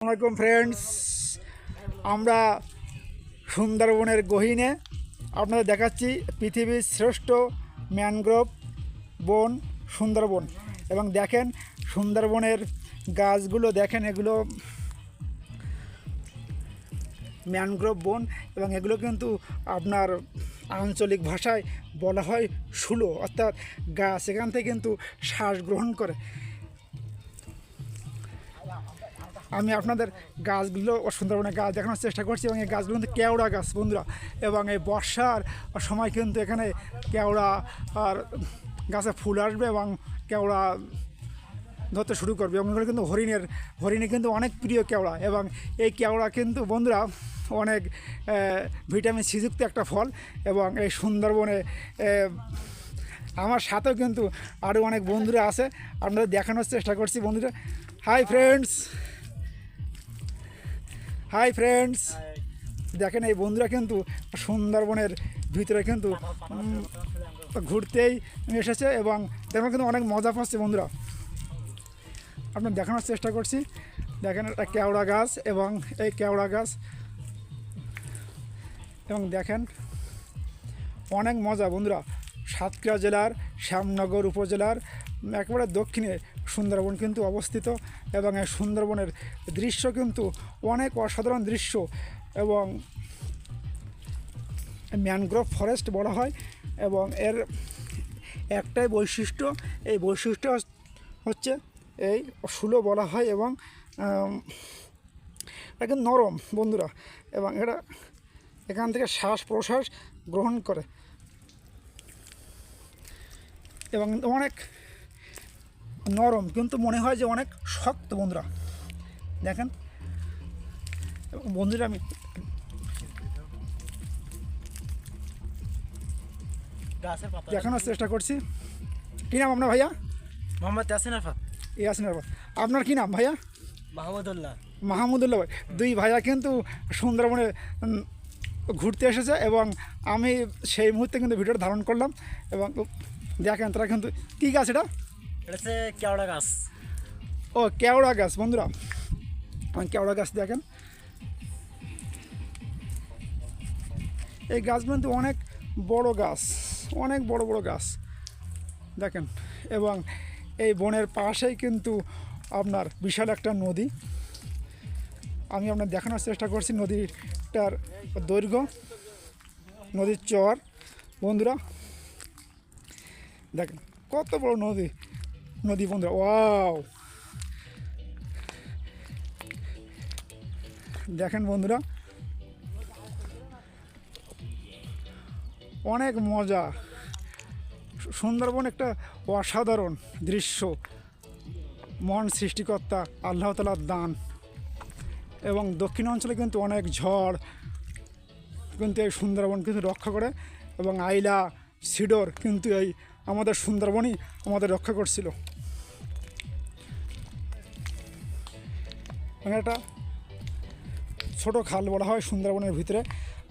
আসসালামাইকুম ফ্রেন্ডস, আমরা সুন্দরবনের গহীনে আপনাদের দেখাচ্ছি পৃথিবীর শ্রেষ্ঠ ম্যানগ্রোভ বন সুন্দরবন। এবং দেখেন সুন্দরবনের গাছগুলো, দেখেন এগুলো ম্যানগ্রোভ বন এবং এগুলো কিন্তু আপনার আঞ্চলিক ভাষায় বলা হয় শুলো, অর্থাৎ গাছ এখান থেকে কিন্তু শ্বাস গ্রহণ করে। আমি আপনাদের গাছগুলো সুন্দরবনের গাছ দেখানোর চেষ্টা করছি এবং এই গাছগুলো কিন্তু কেওড়া গাছ বন্ধুরা। এবং এই বর্ষার সময় কিন্তু এখানে কেওড়া আর গাছে ফুল আসবে এবং কেওড়া ধরতে শুরু করবে এবং এগুলো কিন্তু হরিণে কিন্তু অনেক প্রিয় কেওড়া। এবং এই কেওড়া কিন্তু বন্ধুরা অনেক ভিটামিন সি যুক্ত একটা ফল। এবং এই সুন্দরবনে আমার সাথেও কিন্তু আরও অনেক বন্ধুরা আছে, আপনাদের দেখানোর চেষ্টা করছি বন্ধুরা। হাই ফ্রেন্ডস, দেখেন এই বন্ধুরা কিন্তু সুন্দরবনের ভিতরে কিন্তু ঘুরতেই এসেছে এবং দেখুন কিন্তু অনেক মজা পাচ্ছে বন্ধুরা। আপনার দেখানোর চেষ্টা করছি, দেখেন একটা কেওড়া গাছ এবং এই কেওড়া গাছ এবং দেখেন অনেক মজা বন্ধুরা। সাতক্ষীরা জেলার শ্যামনগর উপজেলার একেবারে দক্ষিণে সুন্দরবন কিন্তু অবস্থিত এবং এই সুন্দরবনের দৃশ্য কিন্তু অনেক অসাধারণ দৃশ্য এবং ম্যানগ্রোভ ফরেস্ট বলা হয়। এবং এর একটাই বৈশিষ্ট্য, এই বৈশিষ্ট্য হচ্ছে এই শুলো বলা হয় এবং এটা কিন্তু নরম বন্ধুরা এবং এটা এখান থেকে শ্বাস প্রশ্বাস গ্রহণ করে এবং অনেক নরম, কিন্তু মনে হয় যে অনেক শক্ত বন্ধুরা। দেখেন বন্ধুরা, আমি দেখানোর চেষ্টা করছি। কী নাম আপনার ভাইয়া? মোহাম্মদ ইয়াসিন আরফাত। ইয়াসিন আরফাত। আপনার কী নাম ভাইয়া? মাহমুদুল্লাহ ভাই। দুই ভাইয়া কিন্তু সুন্দরবনে ঘুরতে এসেছে এবং আমি সেই মুহূর্তে কিন্তু ভিডিওটা ধারণ করলাম। এবং দেখেন তারা কিন্তু কী গাছ এটা? এটা হচ্ছে কেওড়া গাছ। ও কেওড়া গাছ বন্ধুরা, কেওড়া গাছ দেখেন। এই গাছগুলো কিন্তু অনেক বড় গাছ, অনেক বড় বড় গাছ দেখেন। এবং এই বনের পাশেই কিন্তু আপনার বিশাল একটা নদী। আমি আপনার দেখানোর চেষ্টা করছি নদীটার দৈর্ঘ্য, নদীর চর বন্ধুরা। দেখেন কত বড় নদী বন্ধুরা। ওয়াও, দেখেন বন্ধুরা অনেক মজা। সুন্দরবন একটা অসাধারণ দৃশ্য, মহান সৃষ্টিকর্তা আল্লাহ তাআলার দান। এবং দক্ষিণ অঞ্চলে কিন্তু অনেক ঝড় কিন্তু এই সুন্দরবন কিন্তু রক্ষা করে এবং আইলা সিডর কিন্তু এই আমাদের সুন্দরবনই আমাদের রক্ষা করছিল। একটা ছোট খাল বলা হয় সুন্দরবনের ভিতরে।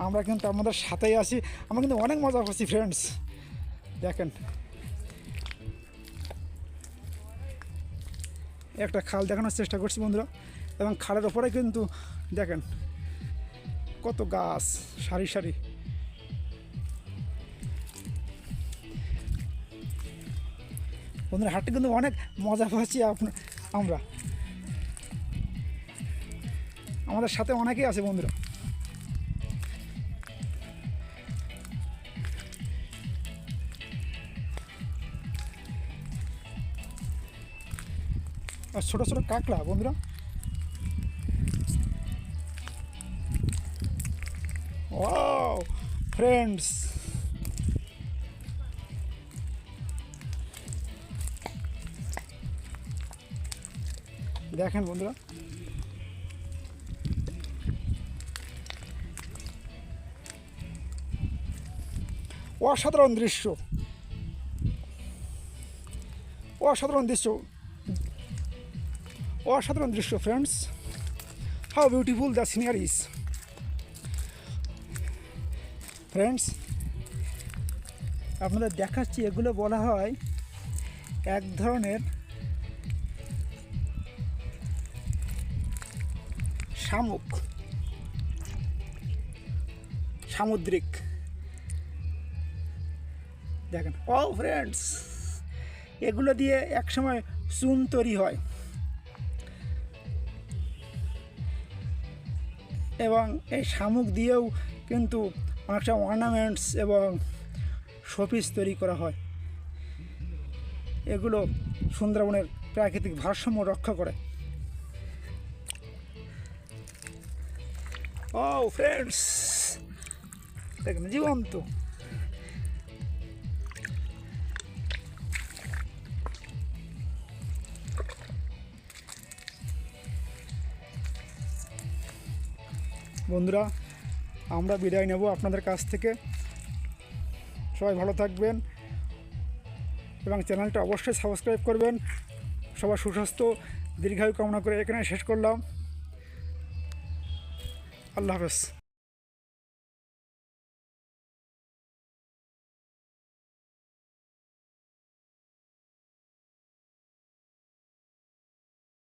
আমরা কিন্তু আমাদের সাথেই আছি, আমরা কিন্তু অনেক মজা করছি ফ্রেন্ডস। দেখেন একটা খাল দেখানোর চেষ্টা করছি বন্ধুরা এবং খালের ওপরে কিন্তু দেখেন কত গাছ সারি সারি। বন্ধুরা হাঁটতে কিন্তু অনেক মজা পাচ্ছি আমরা, আমাদের সাথে অনেকেই আছে বন্ধুরা। আর ছোটো ছোটো কাঁকড়া বন্ধুরা। ওয়াও ফ্রেন্ডস, দেখেন বন্ধুরা অসাধারণ দৃশ্য, অসাধারণ দৃশ্য friends. How beautiful the sceneries friends. আপনাদের দেখাচ্ছি, এগুলো বলা হয় এক ধরনের শামুক, সামুদ্রিক। দেখেন ফ্রেন্ডস, এগুলো দিয়ে একসময় চুন তৈরি হয় এবং এই শামুক দিয়েও কিন্তু অনেকটা অর্নামেন্টস এবং শোপিস তৈরি করা হয়। এগুলো সুন্দরবনের প্রাকৃতিক ভারসাম্য রক্ষা করে। ফ্রেন্ডস, দেখেন জীবন্ত। বন্ধুরা, আমরা বিদায় নেব আপনাদের কাছ থেকে। সবাই ভালো থাকবেন এবং চ্যানেলটা অবশ্যই সাবস্ক্রাইব করবেন। সবার সুস্বাস্থ্য দীর্ঘায়ু কামনা করে এখানে শেষ করলাম। আল্লাহ হাফেজ।